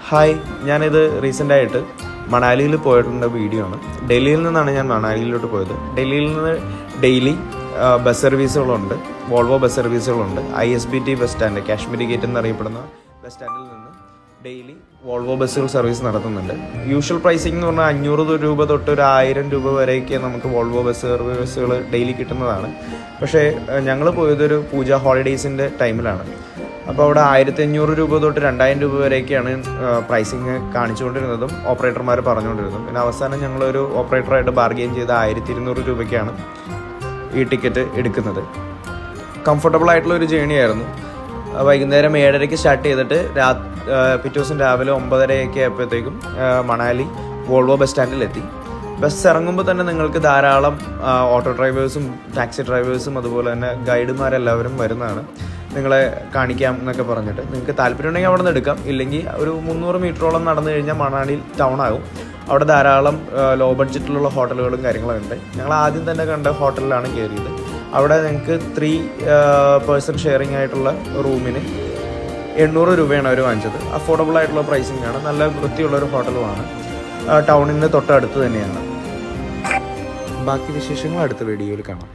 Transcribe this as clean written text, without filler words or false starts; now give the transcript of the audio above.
Hi, ഞാനിത് റീസെൻ്റായിട്ട് മണാലിയിൽ പോയിട്ടുള്ള video ആണ്. ഡൽഹിയിൽ നിന്നാണ് ഞാൻ മണാലിയിലോട്ട് പോയത്. ഡൽഹിയിൽ നിന്ന് ഡെയിലി ബസ് സർവീസുകളുണ്ട്, വോൾവോ ബസ് സർവീസുകളുണ്ട്. ISBT bus stand, Kashmiri gate എന്നറിയപ്പെടുന്ന ബസ് സ്റ്റാൻഡിൽ നിന്ന് ഡെയിലി വോൾവോ ബസ്സുകൾ സർവീസ് നടത്തുന്നുണ്ട്. യൂഷ്വൽ പ്രൈസിംഗ് എന്ന് പറഞ്ഞാൽ 500 രൂപ തൊട്ട് ഒരു 1000 രൂപ വരെയൊക്കെ നമുക്ക് വോൾവോ ബസ് സർവീസുകൾ ഡെയിലി കിട്ടുന്നതാണ്. പക്ഷേ ഞങ്ങൾ പോയതൊരു പൂജ ഹോളിഡേയ്സിൻ്റെ ടൈമിലാണ്. അപ്പോൾ അവിടെ 1500 രൂപ തൊട്ട് 2000 രൂപ വരെയൊക്കെയാണ് പ്രൈസിങ് കാണിച്ചുകൊണ്ടിരുന്നതും ഓപ്പറേറ്റർമാർ പറഞ്ഞുകൊണ്ടിരുന്നതും. പിന്നെ അവസാനം ഞങ്ങളൊരു ഓപ്പറേറ്ററായിട്ട് ബാർഗെയിൻ ചെയ്ത് 1200 രൂപയ്ക്കാണ് ഈ ടിക്കറ്റ് എടുക്കുന്നത്. കംഫർട്ടബിൾ ആയിട്ടുള്ള ഒരു ജേണി ആയിരുന്നു. വൈകുന്നേരം 7:30 സ്റ്റാർട്ട് ചെയ്തിട്ട് പിറ്റേ ദിവസം രാവിലെ 9:30 ആയപ്പോഴത്തേക്കും മണാലി വോൾവോ ബസ് സ്റ്റാൻഡിലെത്തി. ബസ് ഇറങ്ങുമ്പോൾ തന്നെ നിങ്ങൾക്ക് ധാരാളം ഓട്ടോ ഡ്രൈവേഴ്സും ടാക്സി ഡ്രൈവേഴ്സും അതുപോലെ തന്നെ ഗൈഡുമാരെല്ലാവരും വരുന്നതാണ്. നിങ്ങളെ കാണിക്കാം എന്നൊക്കെ പറഞ്ഞിട്ട്. നിങ്ങൾക്ക് താല്പര്യമുണ്ടെങ്കിൽ അവിടെ നിന്ന് എടുക്കാം, ഇല്ലെങ്കിൽ ഒരു 300 മീറ്ററോളം നടന്നു കഴിഞ്ഞാൽ മണാലി ടൗൺ ആകും. അവിടെ ധാരാളം ലോ ബഡ്ജറ്റിലുള്ള ഹോട്ടലുകളും കാര്യങ്ങളും ഉണ്ട്. ഞങ്ങൾ ആദ്യം തന്നെ കണ്ട ഹോട്ടലിലാണ് കയറിയത്. അവിടെ നിങ്ങൾക്ക് 3 പേഴ്സൺ ഷെയറിംഗ് ആയിട്ടുള്ള റൂമിന് 800 രൂപയാണ് അവർ വാങ്ങിച്ചത്. അഫോർഡബിൾ ആയിട്ടുള്ള പ്രൈസിംഗ് ആണ്. നല്ല വൃത്തിയുള്ളൊരു ഹോട്ടലുമാണ്. ടൗണിന് തൊട്ടടുത്ത് തന്നെയാണ്. ബാക്കി വിശേഷങ്ങൾ അടുത്ത വീഡിയോയിൽ കാണാം.